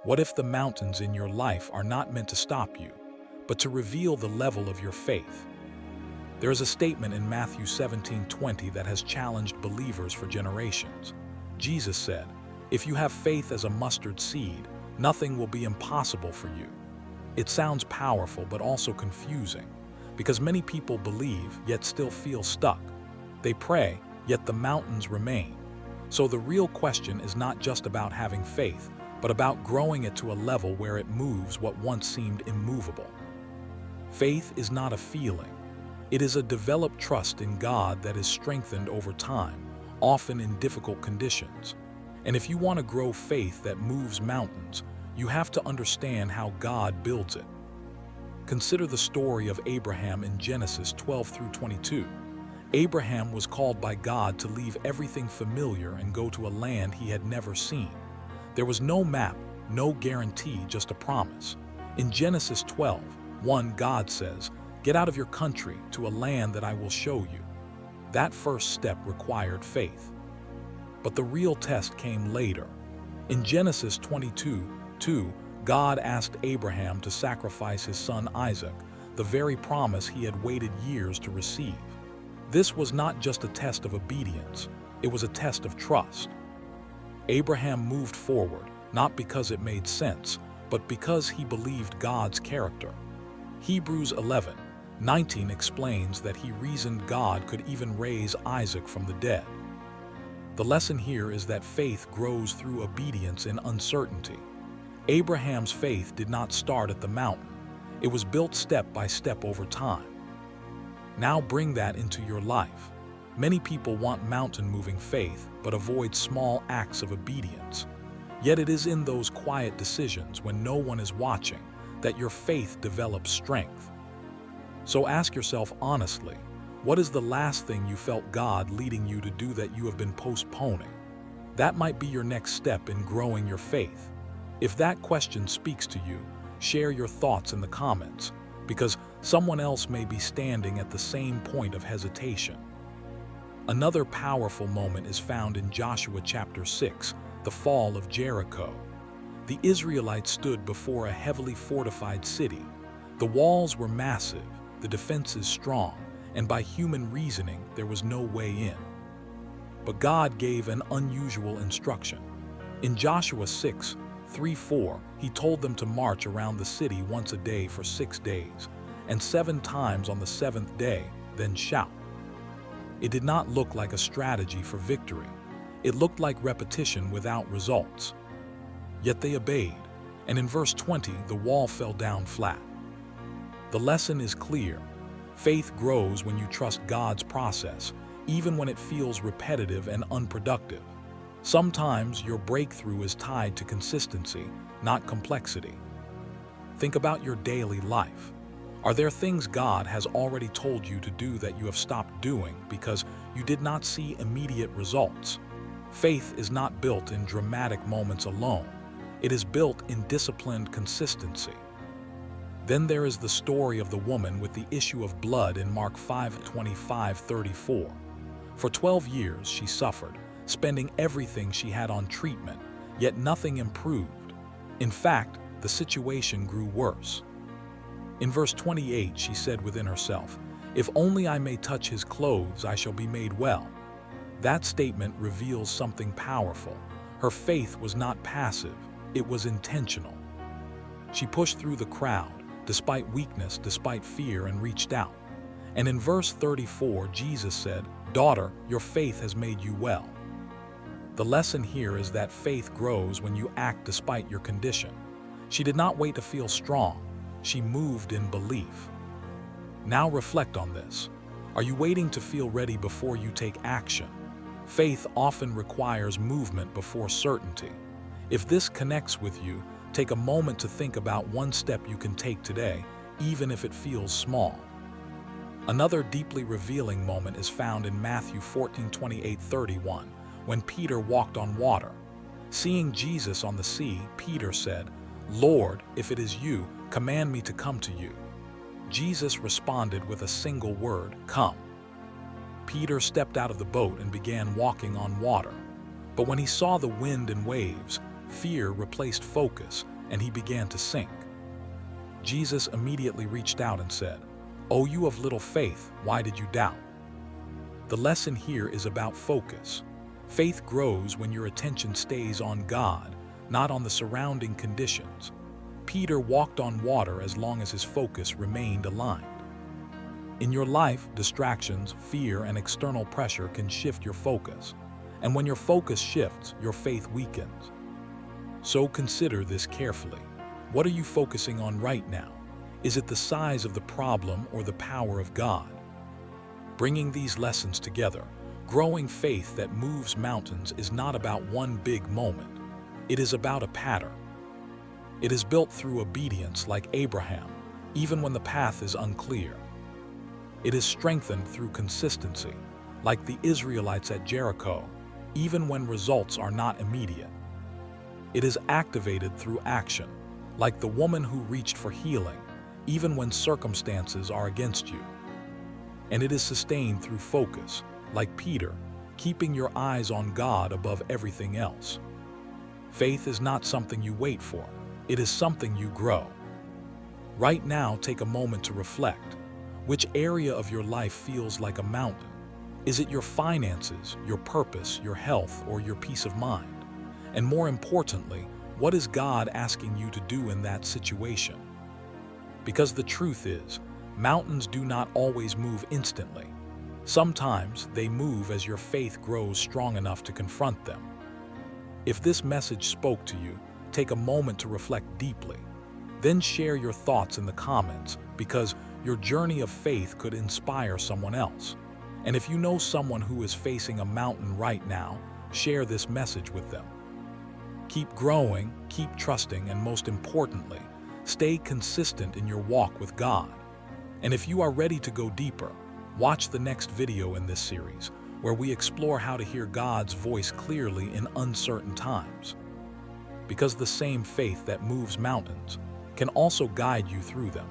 What if the mountains in your life are not meant to stop you, but to reveal the level of your faith? There is a statement in Matthew 17:20 that has challenged believers for generations. Jesus said, "If you have faith as a mustard seed, nothing will be impossible for you." It sounds powerful but also confusing, because many people believe yet still feel stuck. They pray, yet the mountains remain. So the real question is not just about having faith, but about growing it to a level where it moves what once seemed immovable. Faith is not a feeling. It is a developed trust in God that is strengthened over time, often in difficult conditions. And if you want to grow faith that moves mountains, you have to understand how God builds it. Consider the story of Abraham in Genesis 12-22. Abraham was called by God to leave everything familiar and go to a land he had never seen. There was no map, no guarantee, just a promise. In Genesis 12:1, God says, "Get out of your country to a land that I will show you." That first step required faith. But the real test came later. In Genesis 22:2, God asked Abraham to sacrifice his son Isaac, the very promise he had waited years to receive. This was not just a test of obedience, it was a test of trust. Abraham moved forward, not because it made sense, but because he believed God's character. Hebrews 11:19 explains that he reasoned God could even raise Isaac from the dead. The lesson here is that faith grows through obedience in uncertainty. Abraham's faith did not start at the mountain. It was built step by step over time. Now bring that into your life. Many people want mountain-moving faith, but avoid small acts of obedience. Yet it is in those quiet decisions when no one is watching that your faith develops strength. So ask yourself honestly, what is the last thing you felt God leading you to do that you have been postponing? That might be your next step in growing your faith. If that question speaks to you, share your thoughts in the comments, because someone else may be standing at the same point of hesitation. Another powerful moment is found in Joshua chapter 6, the fall of Jericho. The Israelites stood before a heavily fortified city. The walls were massive, the defenses strong, and by human reasoning, there was no way in. But God gave an unusual instruction. In Joshua 6:3-4, he told them to march around the city once a day for 6 days, and 7 times on the 7th day, then shout. It did not look like a strategy for victory. It looked like repetition without results. Yet they obeyed, and in verse 20, the wall fell down flat. The lesson is clear. Faith grows when you trust God's process, even when it feels repetitive and unproductive. Sometimes your breakthrough is tied to consistency, not complexity. Think about your daily life. Are there things God has already told you to do that you have stopped doing because you did not see immediate results? Faith is not built in dramatic moments alone. It is built in disciplined consistency. Then there is the story of the woman with the issue of blood in Mark 5:25-34. For 12 years she suffered, spending everything she had on treatment, yet nothing improved. In fact, the situation grew worse. In verse 28, she said within herself, "If only I may touch his clothes, I shall be made well." That statement reveals something powerful. Her faith was not passive, it was intentional. She pushed through the crowd, despite weakness, despite fear, and reached out. And in verse 34, Jesus said, "Daughter, your faith has made you well." The lesson here is that faith grows when you act despite your condition. She did not wait to feel strong. She moved in belief. Now reflect on this. Are you waiting to feel ready before you take action? Faith often requires movement before certainty. If this connects with you, take a moment to think about one step you can take today, even if it feels small. Another deeply revealing moment is found in Matthew 14:28-31, when Peter walked on water. Seeing Jesus on the sea, Peter said, "Lord, if it is you, command me to come to you." Jesus responded with a single word, "Come." Peter stepped out of the boat and began walking on water. But when he saw the wind and waves, fear replaced focus, and he began to sink. Jesus immediately reached out and said, "O you of little faith, why did you doubt?" The lesson here is about focus. Faith grows when your attention stays on God, not on the surrounding conditions. Peter walked on water as long as his focus remained aligned. In your life, distractions, fear, and external pressure can shift your focus. And when your focus shifts, your faith weakens. So consider this carefully. What are you focusing on right now? Is it the size of the problem or the power of God? Bringing these lessons together, growing faith that moves mountains is not about one big moment. It is about a pattern. It is built through obedience like Abraham, even when the path is unclear. It is strengthened through consistency, like the Israelites at Jericho, even when results are not immediate. It is activated through action, like the woman who reached for healing, even when circumstances are against you. And it is sustained through focus, like Peter, keeping your eyes on God above everything else. Faith is not something you wait for, it is something you grow. Right now, take a moment to reflect. Which area of your life feels like a mountain? Is it your finances, your purpose, your health, or your peace of mind? And more importantly, what is God asking you to do in that situation? Because the truth is, mountains do not always move instantly. Sometimes they move as your faith grows strong enough to confront them. If this message spoke to you, take a moment to reflect deeply. Then share your thoughts in the comments, because your journey of faith could inspire someone else. And if you know someone who is facing a mountain right now, share this message with them. Keep growing, keep trusting, and most importantly, stay consistent in your walk with God. And if you are ready to go deeper, watch the next video in this series, where we explore how to hear God's voice clearly in uncertain times. Because the same faith that moves mountains can also guide you through them.